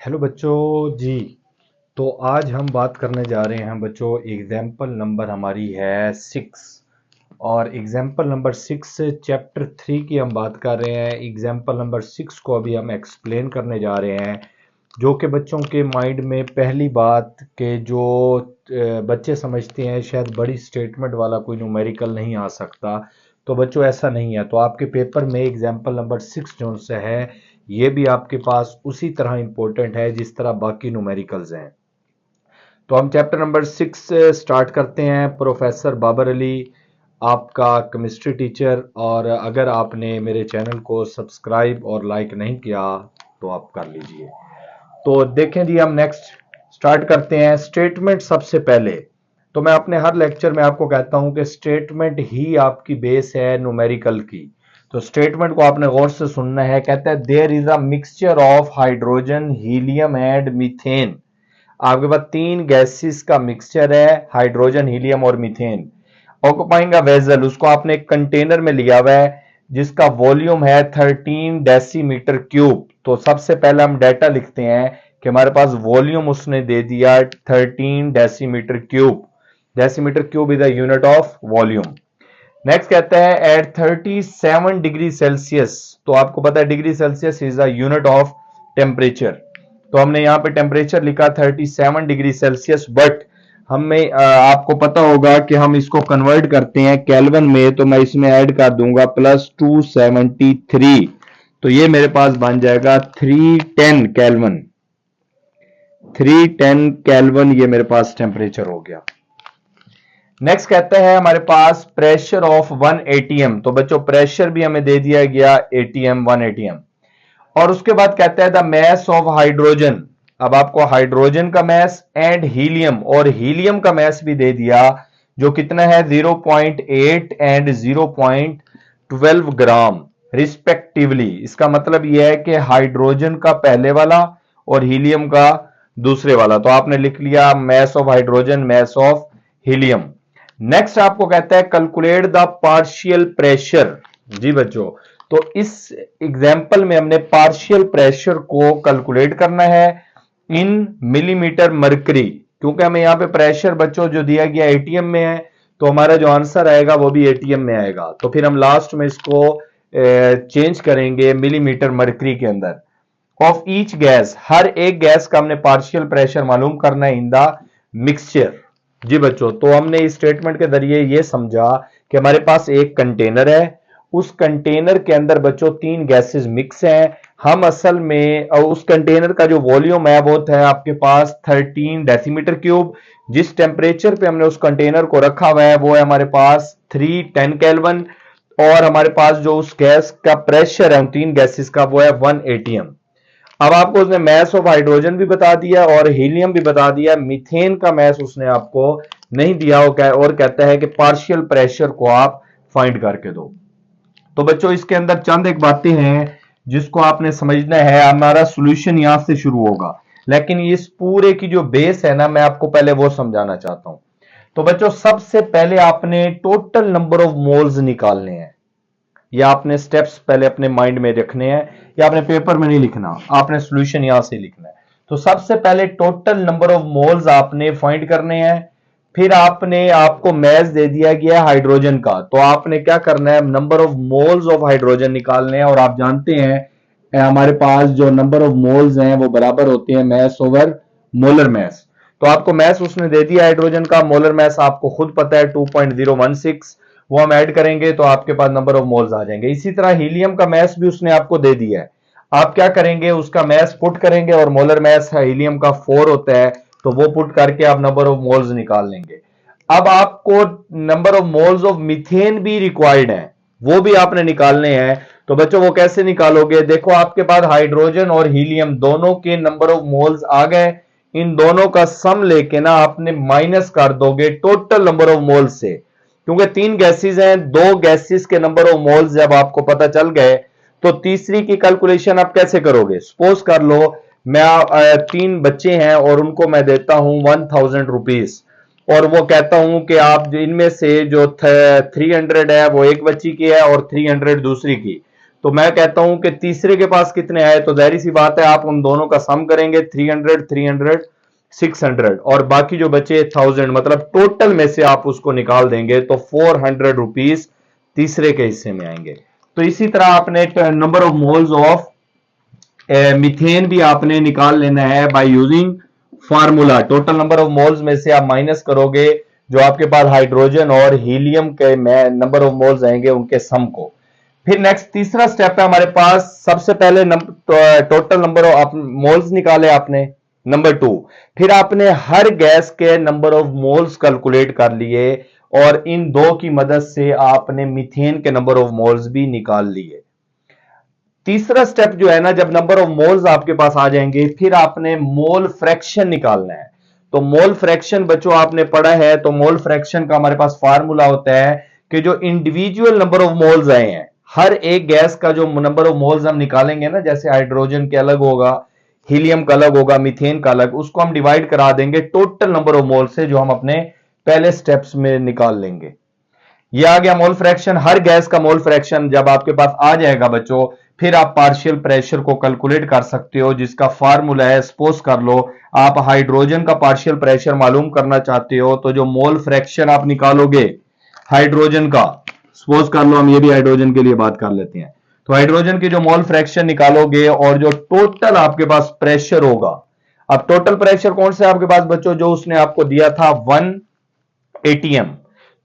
Hello बच्चों जी। तो आज हम बात करने जा रहे हैं बच्चों, एग्जाम्पल नंबर हमारी है 6। और एग्जाम्पल नंबर 6 से चैप्टर 3 की हम बात कर रहे हैं। एग्जाम्पल नंबर 6 को अभी हम एक्सप्लेन करने जा रहे हैं, जो कि बच्चों के माइंड में पहली बात के जो बच्चे समझते हैं शायद बड़ी स्टेटमेंट वाला कोई न्यूमेरिकल नहीं आ सकता। तो बच्चों ऐसा नहीं है। तो आपके पेपर में एग्जाम्पल नंबर 6 जो से है, ये भी आपके पास उसी तरह इंपॉर्टेंट है जिस तरह बाकी न्यूमेरिकल्स हैं। तो हम चैप्टर नंबर 6 से स्टार्ट करते हैं। प्रोफेसर बाबर अली आपका केमिस्ट्री टीचर, और अगर आपने मेरे चैनल को सब्सक्राइब और लाइक नहीं किया तो आप कर लीजिए। तो देखें जी, हम नेक्स्ट स्टार्ट करते हैं। स्टेटमेंट सबसे पहले तो मैं अपने हर लेक्चर में आपको कहता हूं कि स्टेटमेंट ही आपकी बेस है न्यूमेरिकल की। तो स्टेटमेंट को आपने गौर से सुनना है। कहता है there is a mixture of hydrogen, helium and methane. आपके पास तीन गैसेस का मिक्सचर है, हाइड्रोजन, हीलियम और मीथेन। ऑक्युपाइंग अ वेसल, उसको आपने एक कंटेनर में लिया हुआ है जिसका वॉल्यूम है 13 डेसीमीटर क्यूब। तो सबसे पहले हम डाटा लिखते हैं कि हमारे पास वॉल्यूम उसने दे दिया 13 decimetre cube. Decimetre cube is the unit of volume. Next कहता है एट 37 डिग्री सेल्सियस। तो आपको पता है degree Celsius is the unit of temperature. तो हमने यहाँ पे टेम्परेचर लिखा 37 डिग्री सेल्सियस, बट हमें आपको पता होगा कि हम इसको कन्वर्ट करते हैं केल्विन में। तो मैं इसमें ऐड कर दूंगा +273। तो ये मेरे पास बन जाएगा 310 केल्विन। 310 केल्विन ये मेरे पास टेम्परेचर हो गया। नेक्स्ट कहते हैं हमारे पास प्रेशर ऑफ 1 एटीएम। तो बच्चों प्रेशर भी हमें दे दिया गया एटीएम, 1 एटीएम। और उसके बाद कहता है द मैस ऑफ हाइड्रोजन। अब आपको हाइड्रोजन का मैस एंड हीलियम, और हीलियम का मैस भी दे दिया, जो कितना है 0.8 एंड 0.12 ग्राम रिस्पेक्टिवली। इसका मतलब यह है कि हाइड्रोजन का पहले वाला और हीलियम का दूसरे वाला। तो आपने लिख लिया mass of hydrogen, mass of helium. Next आपको कहता है कैलकुलेट द पार्शियल प्रेशर। जी बच्चों, तो इस एग्जाम्पल में हमने पार्शियल प्रेशर को कैलकुलेट करना है इन मिलीमीटर मरकरी, क्योंकि हमें यहां पे प्रेशर बच्चों जो दिया गया एटीएम में है, तो हमारा जो आंसर आएगा वो भी एटीएम में आएगा। तो फिर हम लास्ट में इसको चेंज करेंगे मिलीमीटर मरकरी के अंदर। ऑफ ईच गैस, हर एक गैस का हमने पार्शियल प्रेशर मालूम करना है इन द मिक्सचर। जी बच्चों, तो हमने इस स्टेटमेंट के जरिए ये समझा कि हमारे पास एक कंटेनर है, उस कंटेनर के अंदर बच्चों तीन गैसेस मिक्स हैं। हम असल में उस कंटेनर का जो वॉल्यूम है वो है आपके पास 13 डेसीमीटर क्यूब। जिस टेम्परेचर पे हमने उस कंटेनर को रखा हुआ है वो है हमारे पास 310 केल्विन। और हमारे पास जो उस गैस का प्रेशर है उन तीन गैसेस का वो है 1 एटीएम। अब आपको उसने मैस ऑफ हाइड्रोजन भी बता दिया और हीलियम भी बता दिया। मीथेन का मैस उसने आपको नहीं दिया, और कहता है कि पार्शियल प्रेशर को आप फाइंड करके दो। तो बच्चों इसके अंदर चंद एक बातें हैं जिसको आपने समझना है। हमारा सॉल्यूशन यहां से शुरू होगा, लेकिन इस पूरे की जो बेस है ना, मैं आपको पहले वो समझाना चाहता हूं। तो बच्चों सबसे पहले आपने टोटल नंबर ऑफ मोल्स निकालने हैं। या आपने स्टेप्स पहले अपने माइंड में रखने हैं, या आपने पेपर में नहीं लिखना, आपने सॉल्यूशन यहां से लिखना है। तो सबसे पहले टोटल नंबर ऑफ मोल्स आपने फाइंड करने हैं। फिर आपको मैस दे दिया गया हाइड्रोजन का, तो आपने क्या करना है, number of moles of hydrogen निकालने हैं। और आप जानते हैं हमारे पास जो नंबर ऑफ मोल्स हैं वो बराबर होते हैं मैस ओवर मोलर मैस। तो आपको मैस उसने दे दिया हाइड्रोजन का, मोलर मैस आपको खुद पता है 2.016। वो हम ऐड करेंगे तो आपके पास नंबर ऑफ मोल्स आ जाएंगे। इसी तरह हीलियम का मैस भी उसने आपको दे दिया है। आप क्या करेंगे, उसका मैस पुट करेंगे, और मोलर मैस हीलियम का 4 होता है, तो वो पुट करके आप नंबर ऑफ मोल्स निकाल लेंगे। अब आपको number of moles of methane भी रिक्वायर्ड है, वो भी आपने निकालने हैं। तो बच्चों वो कैसे निकालोगे, देखो आपके पास हाइड्रोजन और हीलियम दोनों के नंबर ऑफ मोल्स आ गए। इन दोनों का सम लेके ना आपने माइनस कर दोगे टोटल नंबर ऑफ मोल्स से, क्योंकि तीन गैसेस हैं, दो गैसेस के नंबर ऑफ मोल्स जब आपको पता चल गए तो तीसरी की कैलकुलेशन आप कैसे करोगे। सपोज कर लो मैं तीन बच्चे हैं और उनको मैं देता हूं 1000 रुपीज, और वो कहता हूं कि आप इनमें से जो 300 है वो एक बच्ची की है और 300 दूसरी की। तो मैं कहता हूं कि तीसरे के पास कितने आए, तो जाहिर सी बात है आप उन दोनों का सम करेंगे 300 300 600 और बाकी जो बचे 1000, मतलब टोटल में से आप उसको निकाल देंगे तो 400 रुपीज तीसरे के हिस्से में आएंगे। तो इसी तरह आपने number of moles of methane भी आपने निकाल लेना है by using formula. Total number of moles में से आप माइनस करोगे जो आपके पास हाइड्रोजन और हीलियम के नंबर ऑफ मोल्स आएंगे उनके सम को। फिर नेक्स्ट तीसरा स्टेप है हमारे पास, सबसे पहले टोटल नंबर ऑफ मोल्स निकाले आपने, नंबर 2 फिर आपने हर गैस के नंबर ऑफ मोल्स कैलकुलेट कर लिए और इन दो की मदद से आपने मीथेन के नंबर ऑफ मोल्स भी निकाल लिए। तीसरा स्टेप जो है ना, जब नंबर ऑफ मोल्स आपके पास आ जाएंगे फिर आपने मोल फ्रैक्शन निकालना है। तो मोल फ्रैक्शन बच्चों आपने पढ़ा है, तो मोल फ्रैक्शन का हमारे पास फार्मूला होता है कि जो इंडिविजुअल नंबर ऑफ मोल्स आए हैं, हर एक गैस का जो नंबर ऑफ मोल्स हम निकालेंगे ना, जैसे हाइड्रोजन के अलग होगा, हीलियम का अलग होगा, मीथेन का अलग, उसको हम डिवाइड करा देंगे टोटल नंबर ऑफ मोल्स से जो हम अपने पहले स्टेप्स में निकाल लेंगे। ये आ गया मोल फ्रैक्शन। हर गैस का मोल फ्रैक्शन जब आपके पास आ जाएगा बच्चों, फिर आप पार्शियल प्रेशर को कैलकुलेट कर सकते हो जिसका फार्मूला है, सपोज कर लो आप हाइड्रोजन का पार्शियल प्रेशर मालूम करना चाहते हो, तो जो मोल फ्रैक्शन आप निकालोगे हाइड्रोजन का, सपोज कर लो हम ये भी हाइड्रोजन के लिए बात कर लेते हैं, तो हाइड्रोजन की जो मोल फ्रैक्शन निकालोगे और जो टोटल आपके पास प्रेशर होगा, अब टोटल प्रेशर कौन सा है आपके पास बच्चों, जो उसने आपको दिया था 1 एटीएम,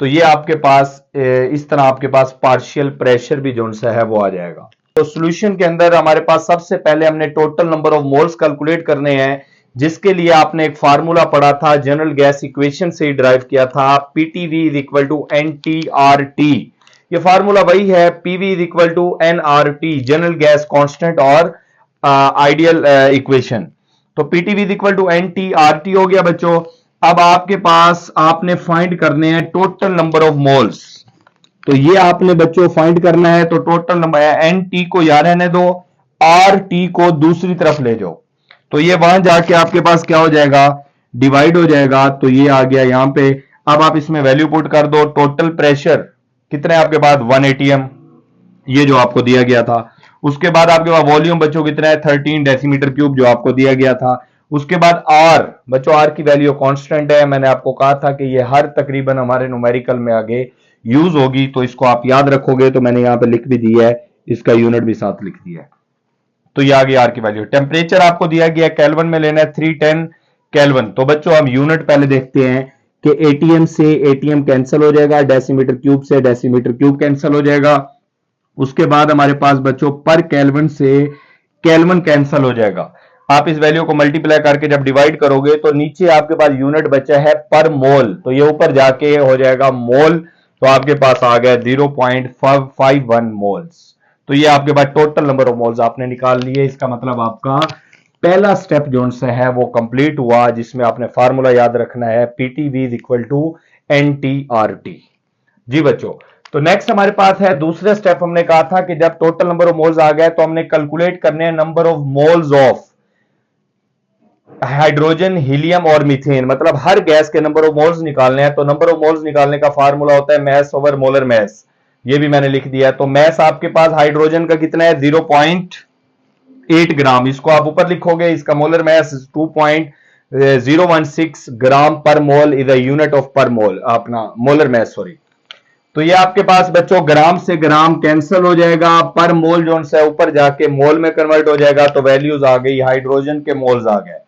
तो ये आपके पास इस तरह आपके पास पार्शियल प्रेशर भी जो सा है वो आ जाएगा। तो सॉल्यूशन के अंदर हमारे पास सबसे पहले हमने total number of moles calculate करने हैं, जिसके लिए आपने एक फार्मूला पढ़ा था, जनरल गैस इक्वेशन से ड्राइव किया था, PTV is equal to NTRT. ये फार्मूला वही है, PV is equal to NRT, general gas constant और आइडियल इक्वेशन। तो PTV is equal to NTRT हो गया बच्चों। अब आपके पास आपने फाइंड करने हैं टोटल नंबर ऑफ मोल्स, तो ये आपने बच्चों फाइंड करना है। तो टोटल नंबर एन टी को याद रहने दो, आर टी को दूसरी तरफ ले जाओ, तो ये वहां जाके आपके पास क्या हो जाएगा, डिवाइड हो जाएगा। तो ये आ गया यहां पे। अब आप इसमें वैल्यू पुट कर दो, टोटल प्रेशर कितना है आपके पास 1 एटीएम, ये जो आपको दिया गया था। उसके बाद आपके पास वॉल्यूम बच्चों कितना है 13 डेसीमीटर क्यूब जो आपको दिया गया था। उसके बाद आर बच्चों, आर की वैल्यू कांस्टेंट है, मैंने आपको कहा था कि ये हर तकरीबन हमारे न्यूमेरिकल में आगे यूज होगी, तो इसको आप याद रखोगे, तो मैंने यहां पे लिख भी दिया है, इसका यूनिट भी साथ लिख दिया है। तो ये आ गई आर की वैल्यू। टेम्परेचर आपको दिया गया केल्विन में लेना है 310 केल्विन। तो बच्चों हम यूनिट पहले देखते हैं कि एटीएम से एटीएम कैंसिल हो जाएगा, डेसीमीटर क्यूब से डेसीमीटर क्यूब कैंसिल हो जाएगा। उसके बाद हमारे पास बच्चों पर केल्विन से केल्विन कैंसिल हो जाएगा। आप इस वैल्यू को मल्टीप्लाई करके जब डिवाइड करोगे तो नीचे आपके पास यूनिट बचा है पर मोल, तो ये ऊपर जाके हो जाएगा मोल, तो आपके पास आ गया 0.551 मोल्स। तो ये आपके पास टोटल नंबर ऑफ मोल्स आपने निकाल लिए। इसका मतलब आपका पहला स्टेप जो है वो कंप्लीट हुआ, जिसमें आपने फार्मूला याद रखना है, पीटीवी इज इक्वल टू एनटीआरटी। जी बच्चों, तो नेक्स्ट हमारे पास है दूसरा स्टेप। हमने कहा था कि जब टोटल नंबर ऑफ मोल्स आ गए तो हमने कैलकुलेट करने हैं number of moles of hydrogen, helium और मीथेन, मतलब हर गैस के नंबर ऑफ मोल्स निकालने हैं। तो नंबर ऑफ मोल्स निकालने का फार्मूला होता है मैस ओवर मोलर मैस, ये भी मैंने लिख दिया है। तो मैस आपके पास हाइड्रोजन का कितना है 0.8 ग्राम, इसको आप ऊपर लिखोगे। इसका मोलर मैस 2.016 ग्राम पर mole is the unit of पर मोल, अपना मोलर मैस सॉरी। तो ये आपके पास बच्चों ग्राम से ग्राम कैंसिल हो जाएगा, पर मोल जो है ऊपर जाके मोल में कन्वर्ट हो जाएगा। तो वैल्यूज आ गई, हाइड्रोजन के मोल्स आ गए।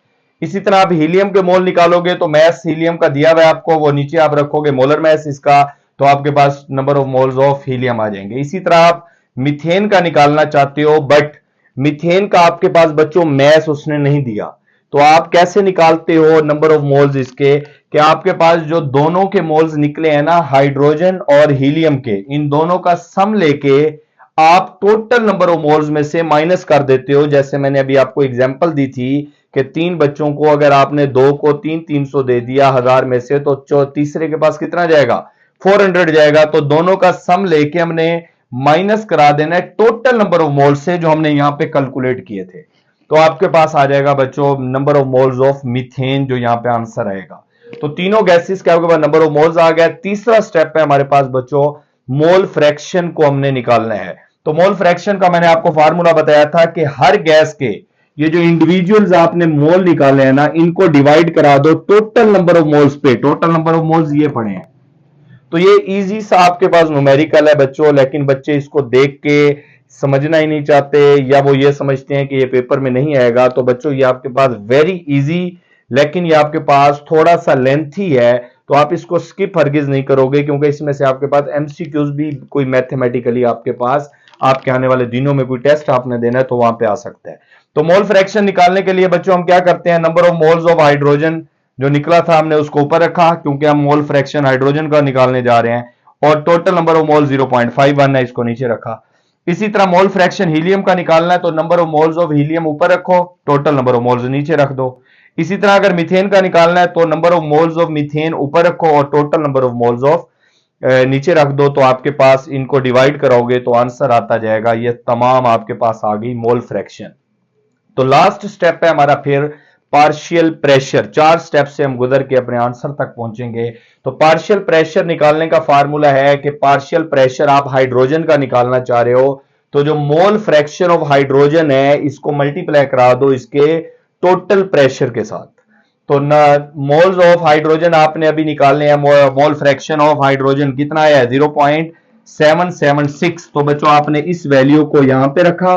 इसी तरह आप हीलियम के मोल निकालोगे तो मैस हीलियम का दिया हुआ है आपको, वो नीचे आप रखोगे मोलर मैस इसका, तो आपके पास number of moles of helium आ जाएंगे। इसी तरह आप मीथेन का निकालना चाहते हो, बट मीथेन का आपके पास बच्चों मैस उसने नहीं दिया, तो आप कैसे निकालते हो नंबर ऑफ मोल्स इसके, कि आपके पास जो दोनों के मोल्स निकले हैं ना हाइड्रोजन और हीलियम के, इन दोनों का सम लेके आप टोटल नंबर ऑफ मोल्स में से माइनस कर देते हो। जैसे मैंने अभी आपको एग्जांपल दी थी कि 3 बच्चों को अगर आपने 2 को 300 दे दिया 1000 में से, तो तीसरे के पास कितना जाएगा 400 जाएगा। तो दोनों का सम लेके हमने माइनस करा देना है टोटल नंबर ऑफ मोल्स से जो हमने यहां पे कैलकुलेट किए थे। तो आपके पास आ जाएगा बच्चों number of moles of methane, जो यहां पे आंसर आएगा। तो तीनों गैसेस के आपके पास नंबर ऑफ मोल्स आ गया। तीसरा स्टेप है हमारे पास बच्चों मोल फ्रैक्शन को हमने निकालना है। तो मोल फ्रैक्शन का मैंने आपको फार्मूला बताया था कि हर गैस के ये जो इंडिविजुअल्स आपने मोल निकाले हैं ना, इनको डिवाइड करा दो टोटल नंबर ऑफ मोल्स पे। टोटल नंबर ऑफ मोल्स ये पड़े हैं। तो ये इजी सा आपके पास न्यूमेरिकल है बच्चों, लेकिन बच्चे इसको देख के समझना ही नहीं चाहते, या वो ये समझते हैं कि ये पेपर में नहीं आएगा। तो बच्चों ये आपके पास वेरी इजी, लेकिन ये आपके पास थोड़ा सा लेंथी है, तो आप इसको स्किप हरगिज नहीं करोगे, क्योंकि इसमें से आपके पास एमसीक्यूज भी कोई मैथमेटिकली आपके पास आपके आने वाले दिनों में कोई टेस्ट आपने देना है तो वहां पे आ सकता है। तो मोल फ्रैक्शन निकालने के लिए बच्चों हम क्या करते हैं, number of moles of hydrogen जो निकला था हमने उसको ऊपर रखा, क्योंकि हम मोल फ्रैक्शन हाइड्रोजन का निकालने जा रहे हैं, और टोटल नंबर ऑफ मोल 0.51 है, इसको नीचे रखा। इसी तरह मोल फ्रैक्शन हीलियम का निकालना है, तो number of moles of helium ऊपर रखो, टोटल नंबर ऑफ मोल्स नीचे रख दो। इसी तरह अगर मीथेन का निकालना है, तो number of moles of methane ऊपर रखो और total number of moles of नीचे रख दो। तो आपके पास इनको डिवाइड कराओगे तो आंसर आता जाएगा। ये तमाम आपके पास आ गई मोल फ्रैक्शन। तो लास्ट स्टेप है हमारा फिर पार्शियल प्रेशर। 4 स्टेप से हम गुजर के अपने आंसर तक पहुंचेंगे। तो पार्शियल प्रेशर निकालने का फार्मूला है कि पार्शियल प्रेशर आप हाइड्रोजन का निकालना चाह रहे हो, तो जो मोल फ्रैक्शन ऑफ हाइड्रोजन है इसको मल्टीप्लाई करा दो इसके टोटल प्रेशर के साथ। तो मोल्स ऑफ हाइड्रोजन आपने अभी निकालने हैं, मोल फ्रैक्शन ऑफ हाइड्रोजन कितना है 0.776। तो बच्चों आपने इस वैल्यू को यहां पे रखा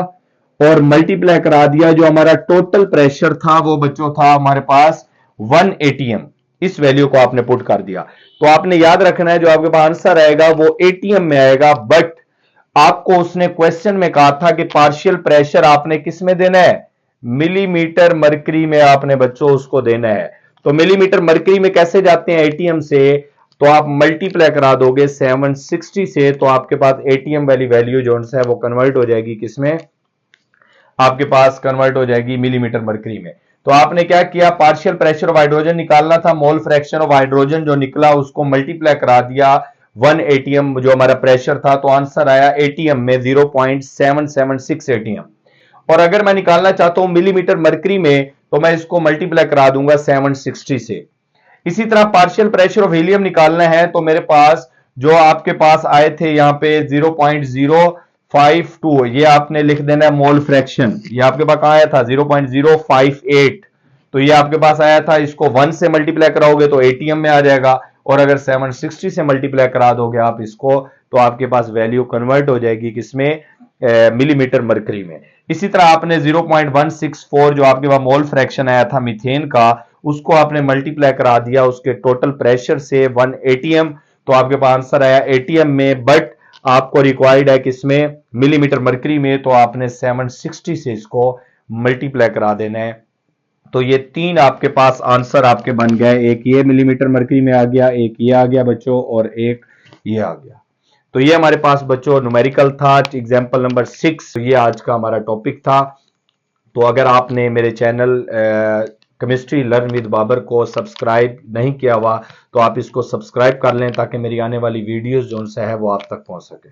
और मल्टीप्लाई करा दिया। जो हमारा टोटल प्रेशर था वो बच्चों था हमारे पास 1 एटीएम। इस वैल्यू को आपने पुट कर दिया। तो आपने याद रखना है जो आपके पास आंसर आएगा वो एटीएम में आएगा, बट आपको उसने क्वेश्चन में कहा था कि पार्शियल प्रेशर आपने किस में देना है, मिलीमीटर मरकरी में आपने बच्चों उसको देना है। तो मिलीमीटर मरकरी में कैसे जाते हैं एटीएम से, तो आप मल्टीप्लाई करा दोगे 760 से, तो आपके पास एटीएम वाली वैल्यू जो है वो कन्वर्ट हो जाएगी किसमें, आपके पास कन्वर्ट हो जाएगी मिलीमीटर मरकरी में। तो आपने क्या किया, पार्शियल प्रेशर ऑफ हाइड्रोजन निकालना था, मोल फ्रैक्शन ऑफ हाइड्रोजन जो निकला उसको मल्टीप्लाई करा दिया 1 एटीएम जो हमारा प्रेशर था, तो आंसर आया एटीएम में 0.776 एटीएम। और अगर मैं निकालना चाहता हूं मिलीमीटर मरकरी में, तो मैं इसको मल्टीप्लाई करा दूंगा 760 से। इसी तरह पार्शियल प्रेशर ऑफ हीलियम निकालना है, तो मेरे पास जो आपके पास आए थे यहां पे 0.052, ये आपने लिख देना है मोल फ्रैक्शन। ये आपके पास आया था 0.058, तो ये आपके पास आया था, इसको 1 से मल्टीप्लाई कराओगे तो एटीएम में आ जाएगा, और अगर 760 से मल्टीप्लाई करा दोगे आप इसको, तो आपके पास वैल्यू कन्वर्ट हो जाएगी किसमें, मिलीमीटर मरकरी में। इसी तरह आपने 0.164 जो आपके पास मोल फ्रैक्शन आया था मीथेन का, उसको आपने मल्टीप्लाई करा दिया उसके टोटल प्रेशर से 1 एटीएम, तो आपके पास आंसर आया एटीएम में, बट आपको रिक्वायर्ड है किसमें, मिलीमीटर मरकरी में, तो आपने 760 से इसको मल्टीप्लाई करा देना है। तो ये 3 आपके पास आंसर आपके बन गए, एक ये मिलीमीटर मरकरी में आ गया, एक ये आ गया बच्चों, और एक ये आ गया। तो ये हमारे पास बच्चों न्यूमेरिकल था, एग्जाम्पल नंबर 6, ये आज का हमारा टॉपिक था। तो अगर आपने मेरे channel chemistry learn with Babar को सब्सक्राइब नहीं किया हुआ, तो आप इसको सब्सक्राइब कर लें ताकि मेरी आने वाली वीडियोस जो उनसे है वो आप तक पहुंच सके।